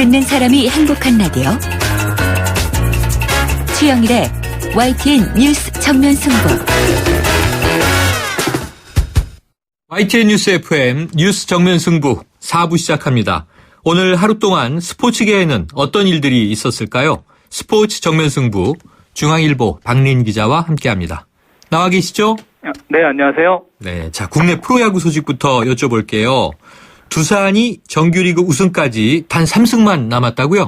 듣는 사람이 행복한 라디오. 최영일의 YTN 뉴스 정면 승부. YTN 뉴스 FM 뉴스 정면 승부 4부 시작합니다. 오늘 하루 동안 스포츠계에는 어떤 일들이 있었을까요? 스포츠 정면 승부 중앙일보 박린 기자와 함께합니다. 나와 계시죠? 네, 안녕하세요. 네, 자 국내 프로야구 소식부터 여쭤볼게요. 두산이 정규리그 우승까지 단 3승만 남았다고요?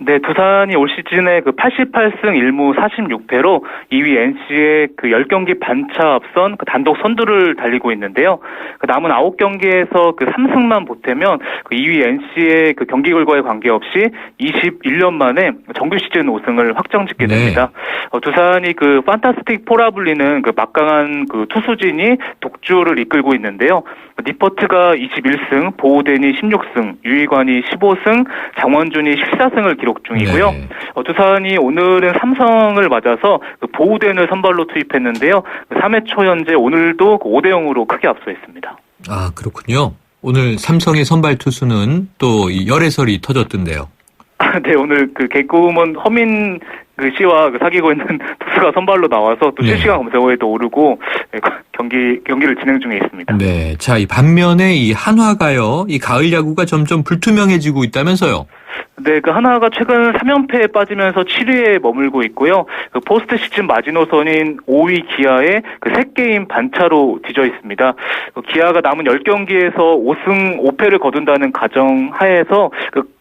네, 두산이 올 시즌에 88승 1무 46패로 2위 NC의 10경기 반차 앞선 단독 선두를 달리고 있는데요. 남은 9경기에서 3승만 보태면 2위 NC의 경기 결과에 관계없이 21년 만에 정규 시즌 우승을 확정짓게 됩니다. 네. 두산이 판타스틱 포라 불리는 막강한 투수진이 독주를 이끌고 있는데요. 니퍼트가 21승, 보우덴이 16승, 유이관이 15승, 장원준이 14승을 기록 중이고요. 네. 두산이 오늘은 삼성을 맞아서 보우덴을 선발로 투입했는데요. 3회 초 현재 오늘도 5대0으로 크게 앞서 있습니다. 아, 그렇군요. 오늘 삼성의 선발 투수는 또 열애설이 터졌던데요. 네, 오늘 개그우먼 허민 씨와 사귀고 있는 투수가 선발로 나와서 또 실시간 검색어에도 오르고 경기를 진행 중에 있습니다. 네, 자, 이 반면에 이 한화가요, 이 가을 야구가 점점 불투명해지고 있다면서요? 네, 한화가 최근 3연패에 빠지면서 7위에 머물고 있고요. 포스트 시즌 마지노선인 5위 기아에 3게임 반차로 뒤져 있습니다. 기아가 남은 10경기에서 5승 5패를 거둔다는 가정 하에서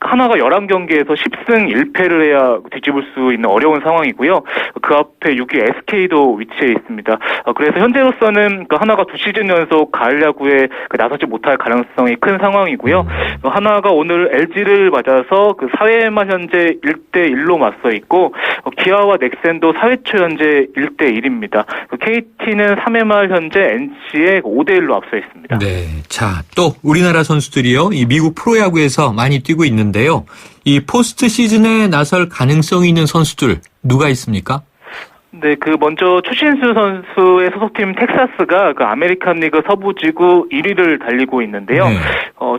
한화가 11경기에서 10승 1패를 해야 뒤집을 수 있는 어려운 상황이고요. 그 앞에 6위 SK도 위치해 있습니다. 그래서 현재로서는 한화가 2시즌 연속 가을 야구에 나서지 못할 가능성이 큰 상황이고요. 한화가 오늘 LG를 맞아서 4회말 현재 1대1로 맞서 있고 기아와 넥센도 4회 초 현재 1대1입니다. KT는 3회 말 현재 NC에 5대1로 앞서 있습니다. 네, 자, 또 우리나라 선수들이요, 이 미국 프로야구에서 많이 뛰고 있는데요. 이 포스트 시즌에 나설 가능성이 있는 선수들 누가 있습니까? 네, 먼저 추신수 선수의 소속팀 텍사스가 아메리칸 리그 서부지구 1위를 달리고 있는데요. 네.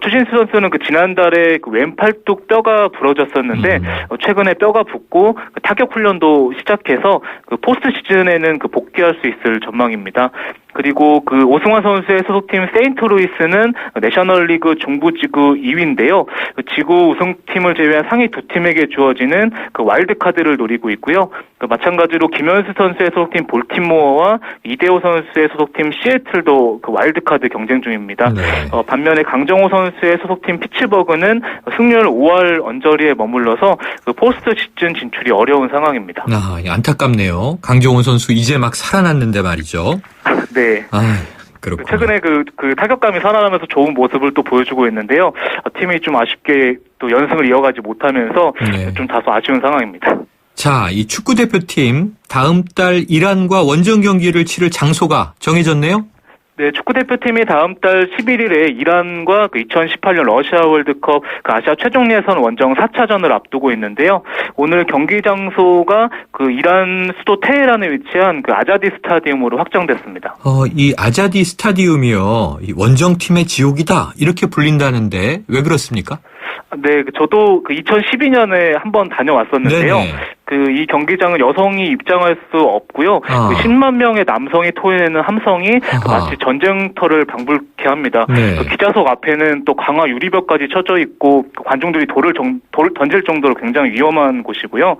추신수 선수는 지난달에 왼팔뚝 뼈가 부러졌었는데 최근에 뼈가 붓고 타격 훈련도 시작해서 포스트 시즌에는 복귀할 수 있을 전망입니다. 그리고 오승환 선수의 소속팀 세인트루이스는 내셔널리그 중부지구 2위인데요. 지구 우승팀을 제외한 상위 두 팀에게 주어지는 와일드카드를 노리고 있고요. 마찬가지로 김현수 선수의 소속팀 볼티모어와 이대호 선수의 소속팀 시애틀도 와일드카드 경쟁 중입니다. 네. 반면에 강정호 선수의 소속팀 피츠버그는 승률 5할 언저리에 머물러서 포스트 시즌 진출이 어려운 상황입니다. 아, 안타깝네요. 강정호 선수 이제 막 살아났는데 말이죠. 네. 그렇군요. 최근에 타격감이 살아나면서 좋은 모습을 또 보여주고 있는데요. 팀이 좀 아쉽게 또 연승을 이어가지 못하면서 좀 다소 아쉬운 상황입니다. 자, 이 축구대표팀 다음 달 이란과 원정 경기를 치를 장소가 정해졌네요? 네, 축구대표팀이 다음 달 11일에 이란과 2018년 러시아 월드컵 아시아 최종 예선 원정 4차전을 앞두고 있는데요. 오늘 경기 장소가 이란 수도 테헤란에 위치한 아자디 스타디움으로 확정됐습니다. 이 아자디 스타디움이요, 이 원정팀의 지옥이다 이렇게 불린다는데 왜 그렇습니까? 네, 저도 2012년에 한번 다녀왔었는데요. 이 경기장은 여성이 입장할 수 없고요. 10만 명의 남성이 토해내는 함성이 마치 전쟁터를 방불케 합니다. 네. 기자석 앞에는 또 강화 유리벽까지 쳐져 있고 관중들이 돌을 던질 정도로 굉장히 위험한 곳이고요.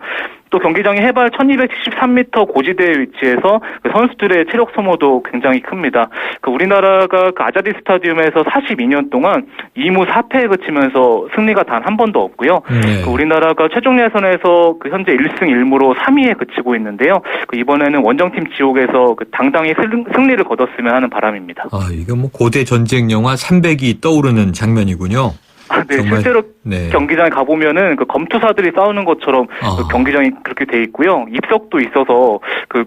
또 경기장이 해발 1273m 고지대에 위치해서 선수들의 체력 소모도 굉장히 큽니다. 우리나라가 아자디 스타디움에서 42년 동안 2무 4패에 그치면서 승리가 단 한 번도 없고요. 우리나라가 최종 예선에서 현재 1승 1무로 3위에 그치고 있는데요. 이번에는 원정팀 지옥에서 당당히 승리를 거뒀으면 하는 바람입니다. 이거 고대 전쟁 영화 300이 떠오르는 장면이군요. 네, 정말, 실제로 경기장에 가보면은 검투사들이 싸우는 것처럼 경기장이 그렇게 돼 있고요. 입석도 있어서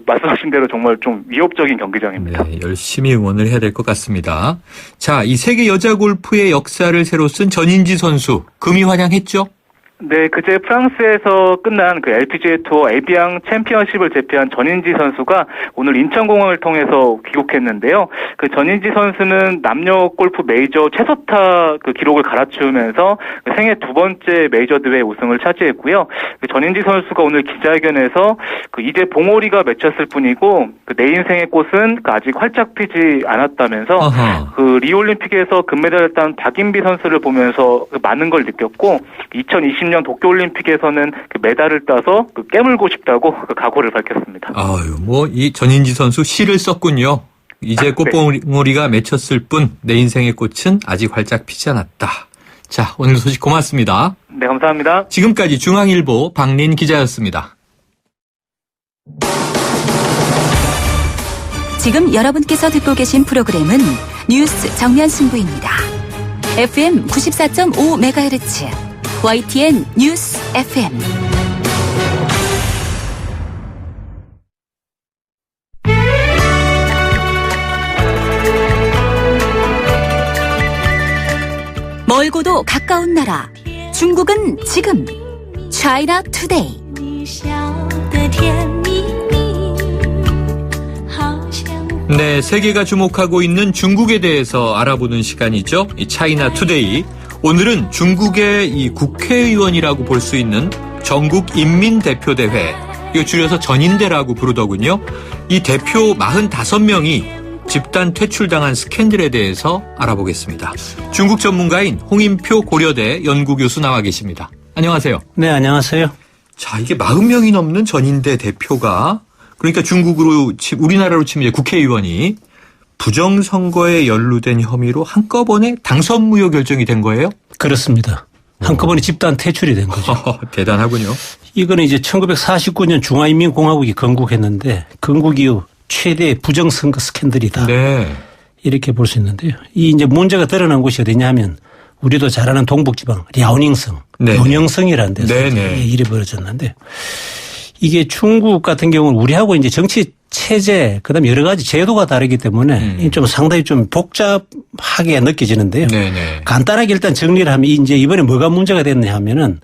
말씀하신 대로 정말 좀 위협적인 경기장입니다. 네, 열심히 응원을 해야 될 것 같습니다. 자, 이 세계 여자 골프의 역사를 새로 쓴 전인지 선수 금이 환영했죠? 네, 그제 프랑스에서 끝난 그 LPGA 투어 에비앙 챔피언십을 제패한 전인지 선수가 오늘 인천공항을 통해서 귀국했는데요. 그 전인지 선수는 남녀 골프 메이저 최소타 그 기록을 갈아치우면서 생애 두 번째 메이저 대회 우승을 차지했고요. 그 전인지 선수가 오늘 기자회견에서 그 이제 봉오리가 맺혔을 뿐이고 그 내 인생의 꽃은 아직 활짝 피지 않았다면서 그 리오올림픽에서 금메달을 딴 박인비 선수를 보면서 많은 걸 느꼈고 2020년 도쿄올림픽에서는 그 메달을 따서 그 깨물고 싶다고 그 각오를 밝혔습니다. 아유, 뭐 이 전인지 선수 시를 썼군요. 이제 꽃봉오리가 맺혔을 뿐 내 인생의 꽃은 아직 활짝 피지 않았다. 자, 오늘 소식 고맙습니다. 네, 감사합니다. 지금까지 중앙일보 박린 기자였습니다. 지금 여러분께서 듣고 계신 프로그램은 뉴스 정면 승부입니다. FM 94.5MHz YTN 뉴스 FM. 멀고도 가까운 나라 중국은 지금 China Today. 네, 세계가 주목하고 있는 중국에 대해서 알아보는 시간이죠. 이 차이나 투데이. 오늘은 중국의 이 국회의원이라고 볼 수 있는 전국 인민대표대회, 이거 줄여서 전인대라고 부르더군요. 이 대표 45명이 집단 퇴출당한 스캔들에 대해서 알아보겠습니다. 중국 전문가인 홍인표 고려대 연구교수 나와 계십니다. 안녕하세요. 네, 안녕하세요. 자, 이게 40명이 넘는 전인대 대표가, 그러니까 중국으로, 우리나라로 치면 국회의원이 부정선거에 연루된 혐의로 한꺼번에 당선 무효 결정이 된 거예요? 그렇습니다. 한꺼번에 집단 퇴출이 된 거죠. 대단하군요. 이거는 이제 1949년 중화인민공화국이 건국했는데 건국 이후 최대 부정선거 스캔들이다. 네. 이렇게 볼 수 있는데요. 이 이제 문제가 드러난 곳이 어디냐 하면 우리도 잘 아는 동북지방 랴오닝성, 논영성이라는 데서 일이 벌어졌는데 이게 중국 같은 경우는 우리하고 이제 정치 체제, 그다음에 여러 가지 제도가 다르기 때문에 좀 상당히 좀 복잡하게 느껴지는데요. 간단하게 일단 정리를 하면 이제 이번에 뭐가 문제가 됐냐 하면은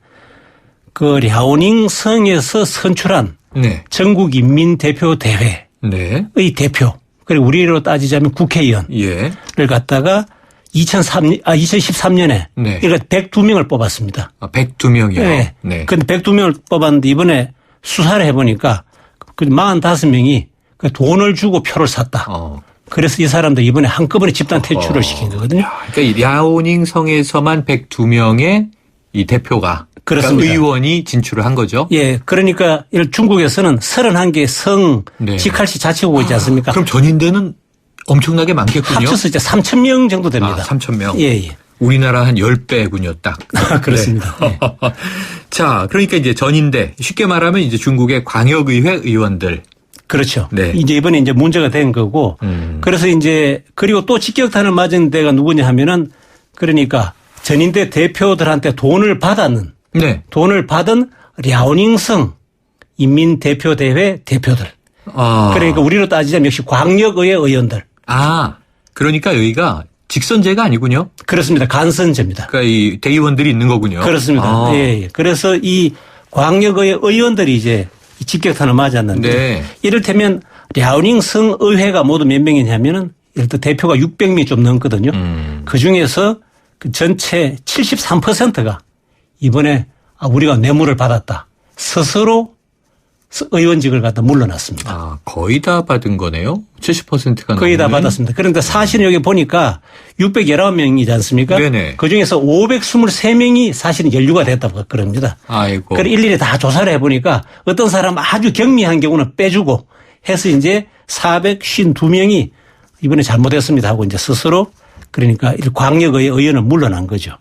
그 랴오닝성에서 선출한 전국 인민대표대회의 대표, 그리고 우리로 따지자면 국회의원을 갖다가 2013년에 그러니까 102명을 뽑았습니다. 102명이요? 네. 그런데 102명을 뽑았는데 이번에 수사를 해보니까 그 45명이 돈을 주고 표를 샀다. 그래서 이 사람들 이번에 한꺼번에 집단 퇴출을 시킨 거거든요. 그러니까 이 랴오닝 성에서만 102명의 이 대표가, 그러니까 의원이 진출을 한 거죠. 예, 그러니까 중국에서는 31개 성 직할시 자치구가 있지 않습니까? 그럼 전인대는 엄청나게 많겠군요. 합쳐서 이제 3,000명 정도 됩니다. 3,000명. 예. 우리나라 한 10배군요, 딱. 그렇습니다. 네. 자, 그러니까 이제 전인대, 쉽게 말하면 이제 중국의 광역의회 의원들. 그렇죠. 이제 이번에 이제 문제가 된 거고. 그래서 이제 그리고 또 직격탄을 맞은 데가 누구냐 하면은 그러니까 전인대 대표들한테 돈을 받은 랴오닝성 인민대표대회 대표들. 그러니까 우리로 따지자면 역시 광역의회 의원들. 그러니까 여기가 직선제가 아니군요. 그렇습니다. 간선제입니다. 그러니까 이 대의원들이 있는 거군요. 그렇습니다. 예. 그래서 이 광역의 의원들이 이제 직격탄을 맞았는데 이를테면 랴오닝성 의회가 모두 몇 명이냐면은 예를 들어 대표가 600명이 좀 넘거든요. 그 중에서 그 전체 73%가 이번에 우리가 뇌물을 받았다. 스스로 의원직을 갖다 물러났습니다. 거의 다 받은 거네요. 70%가 거의 다 받았습니다. 그런데 사실은 여기 보니까 619명이지 않습니까? 그중에서 523명이 사실은 연루가 됐다고 그럽니다. 아이고. 그래서 일일이 다 조사를 해보니까 어떤 사람 아주 경미한 경우는 빼주고 해서 이제 452명이 이번에 잘못했습니다 하고 이제 스스로 그러니까 광역의 의원은 물러난 거죠.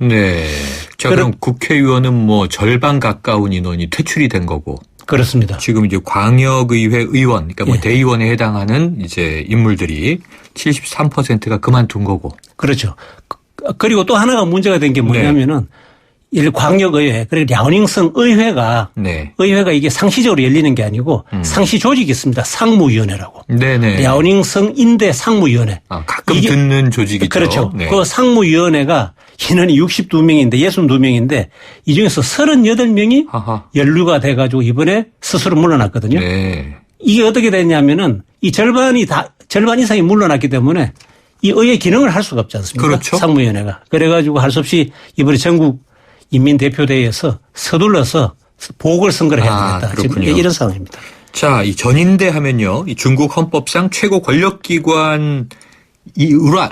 자, 그럼 국회의원은 뭐 절반 가까운 인원이 퇴출이 된 거고. 그렇습니다. 지금 이제 광역의회 의원, 그러니까 뭐 대의원에 해당하는 이제 인물들이 73%가 그만둔 거고. 그렇죠. 그리고 또 하나가 문제가 된 게 뭐냐면은 광역의회, 그리고 랴오닝성 의회가 의회가 이게 상시적으로 열리는 게 아니고 상시 조직이 있습니다. 상무위원회라고. 랴오닝성 인대 상무위원회. 가끔 듣는 조직이죠. 그렇죠. 그 상무위원회가 인원이 62명인데 62명인데 이 중에서 38명이 연루가 돼가지고 이번에 스스로 물러났거든요. 네. 이게 어떻게 됐냐면은 이 절반 이상이 물러났기 때문에 이 의회 기능을 할 수가 없지 않습니까? 그렇죠. 상무위원회가. 그래가지고 할 수 없이 이번에 전국 인민대표대회에서 서둘러서 보궐선거를 해야 되겠다. 지금 이런 상황입니다. 자, 이 전인대 하면요. 이 중국 헌법상 최고 권력기관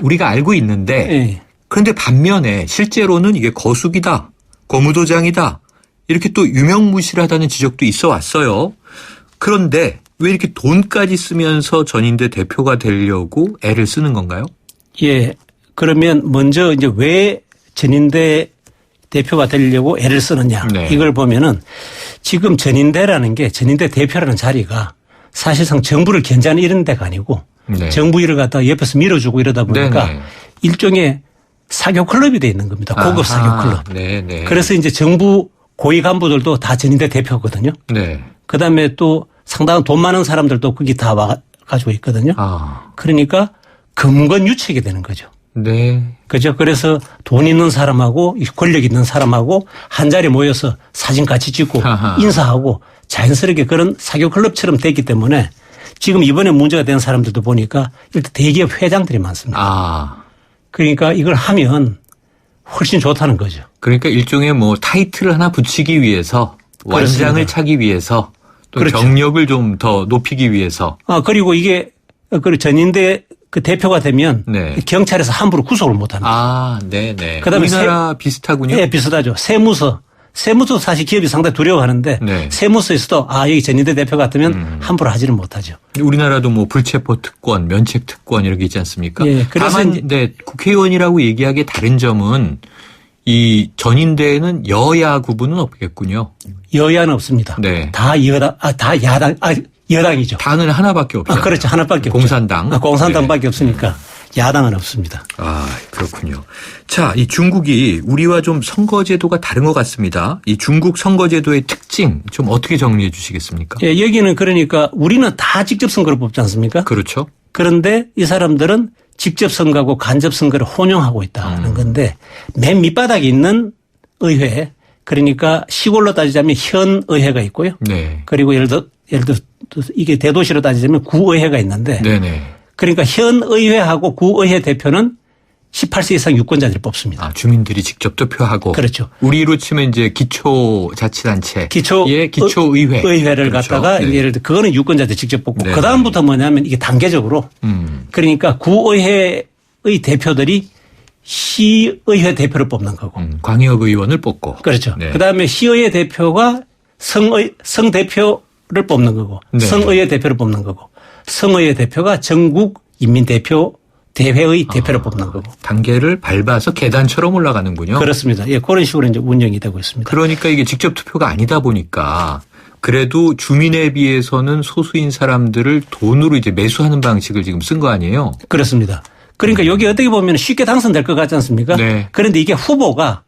우리가 알고 있는데 네. 그런데 반면에 실제로는 이게 거수기다, 고무도장이다 이렇게 또 유명무실하다는 지적도 있어 왔어요. 그런데 왜 이렇게 돈까지 쓰면서 전인대 대표가 되려고 애를 쓰는 건가요? 예. 그러면 먼저 이제 왜 전인대 대표가 되려고 애를 쓰느냐. 네. 이걸 보면은 지금 전인대라는 게 전인대 대표라는 자리가 사실상 정부를 견제하는 이런 데가 아니고 네. 정부 일을 갖다가 옆에서 밀어주고 이러다 보니까 네네. 일종의 사교 클럽이 돼 있는 겁니다. 고급 사교 클럽. 네네. 그래서 이제 정부 고위 간부들도 다 전인대 대표거든요. 네. 그다음에 또 상당한 돈 많은 사람들도 거기 다 와가지고 있거든요. 그러니까 금건유책이 되는 거죠. 네. 그죠. 그래서 돈 있는 사람하고 권력 있는 사람하고 한 자리에 모여서 사진 같이 찍고 인사하고 자연스럽게 그런 사교 클럽처럼 됐기 때문에 지금 이번에 문제가 된 사람들도 보니까 일단 대기업 회장들이 많습니다. 그러니까 이걸 하면 훨씬 좋다는 거죠. 그러니까 일종의 뭐 타이틀을 하나 붙이기 위해서 그렇습니다. 완장을 차기 위해서 또 그렇죠. 경력을 좀 더 높이기 위해서. 그리고 이게 그 전인대 그 대표가 되면 네. 경찰에서 함부로 구속을 못 합니다. 네네. 그다음에 우리나라 비슷하군요. 네, 비슷하죠. 세무서 사실 기업이 상당히 두려워하는데 네. 세무서에서도 여기 전인대 대표 같으면 함부로 하지는 못하죠. 우리나라도 뭐 불체포 특권, 면책 특권 이런 게 있지 않습니까? 예, 그래서 다만 국회의원이라고 얘기하기에 다른 점은 이 전인대에는 여야 구분은 없겠군요. 여야는 없습니다. 네. 다 여당이죠. 당은 하나밖에 없죠. 그렇죠. 하나밖에 없죠. 공산당. 공산당밖에 네. 없으니까 야당은 없습니다. 그렇군요. 자, 이 중국이 우리와 좀 선거제도가 다른 것 같습니다. 이 중국 선거제도의 특징 좀 어떻게 정리해 주시겠습니까? 예, 여기는 그러니까 우리는 다 직접 선거를 뽑지 않습니까? 그렇죠. 그런데 이 사람들은 직접 선거하고 간접 선거를 혼용하고 있다는 건데 맨 밑바닥에 있는 의회 그러니까 시골로 따지자면 현 의회가 있고요. 네. 그리고 예를 들어 이게 대도시로 따지자면 구의회가 있는데 네네. 그러니까 현 의회하고 구의회 대표는 18세 이상 유권자들이 뽑습니다. 주민들이 직접 투표하고. 그렇죠. 우리로 치면 이제 기초자치단체. 기초의회. 의회를 그렇죠. 갖다가 네. 예를 들어 그거는 유권자들이 직접 뽑고 네. 그다음부터 뭐냐면 이게 단계적으로 그러니까 구의회의 대표들이 시의회 대표를 뽑는 거고. 광역의원을 뽑고. 그렇죠. 네. 그다음에 시의회 대표가 성대표를 뽑는 거고. 네. 성의회 대표를 뽑는 거고. 성의회 대표가 전국 인민대표 대회의 대표를 뽑는 거고. 단계를 밟아서 계단처럼 올라가는군요. 그렇습니다. 예, 그런 식으로 이제 운영이 되고 있습니다. 그러니까 이게 직접 투표가 아니다 보니까 그래도 주민에 비해서는 소수인 사람들을 돈으로 이제 매수하는 방식을 지금 쓴 거 아니에요? 그렇습니다. 그러니까 여기 어떻게 보면 쉽게 당선될 것 같지 않습니까? 네. 그런데 이게 후보가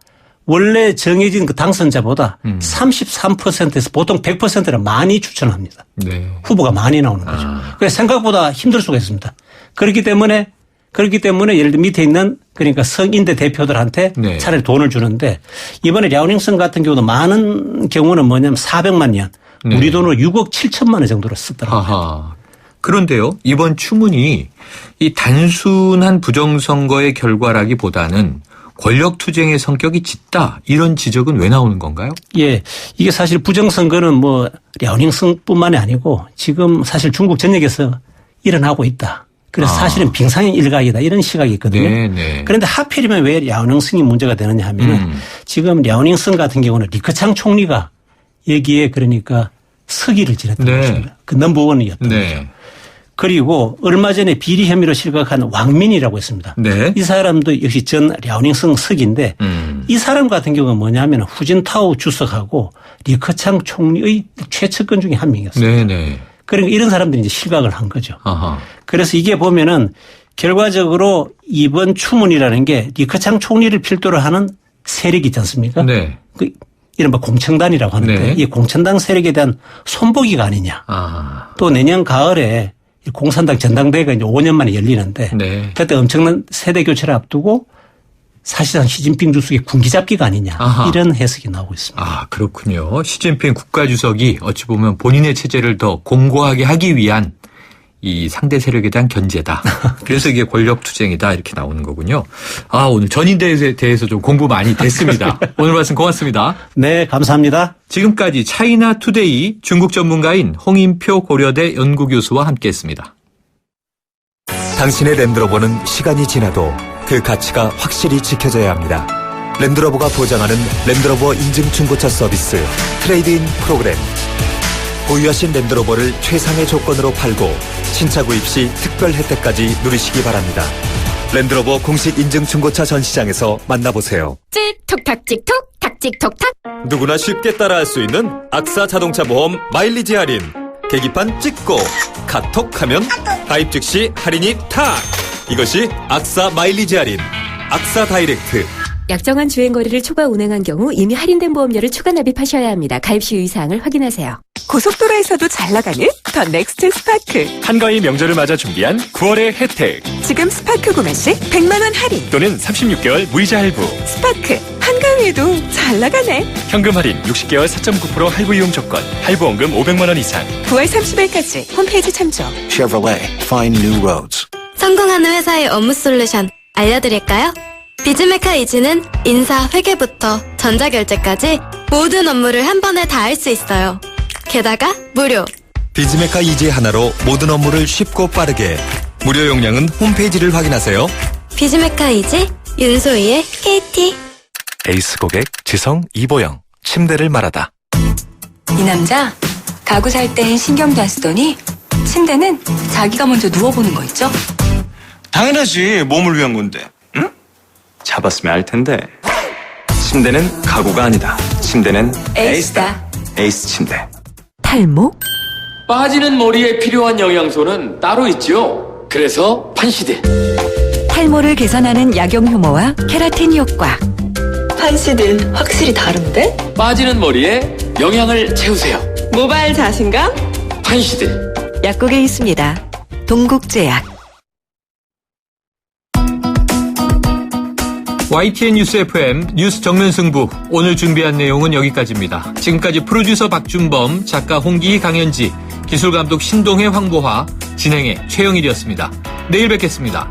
원래 정해진 그 당선자보다 33%에서 보통 100%를 많이 추천합니다. 네. 후보가 많이 나오는 거죠. 그래서 생각보다 힘들 수가 있습니다. 그렇기 때문에 예를 들어 밑에 있는 그러니까 성인대 대표들한테 네. 차라리 돈을 주는데 이번에 랴오닝성 같은 경우도 많은 경우는 뭐냐면 400만 년 네. 우리 돈으로 6억 7천만 원 정도로 쓰더라고요. 그런데요. 이번 추문이 이 단순한 부정선거의 결과라기보다는 권력투쟁의 성격이 짙다 이런 지적은 왜 나오는 건가요? 예. 이게 사실 부정선거는 뭐 랴오닝성뿐만이 아니고 지금 사실 중국 전역에서 일어나고 있다. 그래서 사실은 빙상의 일각이다 이런 시각이 있거든요. 네네. 그런데 하필이면 왜 랴오닝성이 문제가 되느냐 하면은 지금 랴오닝성 같은 경우는 리커창 총리가 여기에 그러니까 서기를 지냈던 네. 것입니다. 그 넘버원이었던 네. 거죠. 그리고 얼마 전에 비리 혐의로 실각한 왕민이라고 있습니다. 네. 이 사람도 역시 전 랴오닝성 석인데 이 사람 같은 경우는 뭐냐면 후진타오 주석하고 리커창 총리의 최측근 중에 한 명이었어요. 네네. 그러니까 이런 사람들이 이제 실각을 한 거죠. 아하. 그래서 이게 보면은 결과적으로 이번 추문이라는 게 리커창 총리를 필두로 하는 세력이 있지 않습니까? 네. 그 이른바 공천단이라고 하는데 네. 이 공천당 세력에 대한 손보기가 아니냐. 또 내년 가을에 공산당 전당대회가 이제 5년 만에 열리는데 네. 그때 엄청난 세대 교체를 앞두고 사실상 시진핑 주석의 군기잡기가 아니냐 아하. 이런 해석이 나오고 있습니다. 아, 그렇군요. 시진핑 국가주석이 어찌 보면 본인의 체제를 더 공고하게 하기 위한 이 상대 세력에 대한 견제다. 그래서 이게 권력투쟁이다 이렇게 나오는 거군요. 아, 오늘 전인대에 대해서 좀 공부 많이 됐습니다. 오늘 말씀 고맙습니다. 네, 감사합니다. 지금까지 차이나투데이 중국 전문가인 홍인표 고려대 연구교수와 함께했습니다. 당신의 랜드로버는 시간이 지나도 그 가치가 확실히 지켜져야 합니다. 랜드로버가 보장하는 랜드로버 인증 중고차 서비스 트레이드인 프로그램. 보유하신 랜드로버를 최상의 조건으로 팔고 신차 구입 시 특별 혜택까지 누리시기 바랍니다. 랜드로버 공식 인증 중고차 전시장에서 만나보세요. 찍톡탁 찍톡 탁찍톡탁. 누구나 쉽게 따라할 수 있는 악사 자동차 보험 마일리지 할인. 계기판 찍고 카톡하면 가입 즉시 할인이 탁! 이것이 악사 마일리지 할인. 악사 다이렉트. 약정한 주행거리를 초과 운행한 경우 이미 할인된 보험료를 추가 납입하셔야 합니다. 가입 시 유의사항을 확인하세요. 고속도로에서도 잘 나가는 더 넥스트 스파크. 한가위 명절을 맞아 준비한 9월의 혜택. 지금 스파크 구매 시 100만 원 할인. 또는 36개월 무이자 할부. 스파크 한가위에도 잘 나가네. 현금 할인 60개월 4.9% 할부 이용 조건. 할부원금 500만 원 이상. 9월 30일까지 홈페이지 참조. Chevrolet, find new roads. 성공하는 회사의 업무 솔루션 알려드릴까요? 비즈메카 이지는 인사, 회계부터 전자결제까지 모든 업무를 한 번에 다 할 수 있어요. 게다가 무료. 비즈메카 이지 하나로 모든 업무를 쉽고 빠르게. 무료 용량은 홈페이지를 확인하세요. 비즈메카 이지 윤소희의 KT. 에이스 고객 지성 이보영. 침대를 말하다. 이 남자 가구 살 땐 신경도 안 쓰더니 침대는 자기가 먼저 누워보는 거 있죠? 당연하지. 몸을 위한 건데. 응? 잡았으면 알 텐데. 침대는 가구가 아니다. 침대는 에이스다. 에이스 침대. 탈모? 빠지는 머리에 필요한 영양소는 따로 있죠. 그래서 판시드. 탈모를 개선하는 약용 효모와 케라틴 효과. 판시드는 확실히 다른데? 빠지는 머리에 영양을 채우세요. 모발 자신감? 판시드. 약국에 있습니다. 동국제약. YTN 뉴스 FM 뉴스 정면 승부 오늘 준비한 내용은 여기까지입니다. 지금까지 프로듀서 박준범, 작가 홍기, 강현지, 기술감독 신동해, 황보화, 진행의 최영일이었습니다. 내일 뵙겠습니다.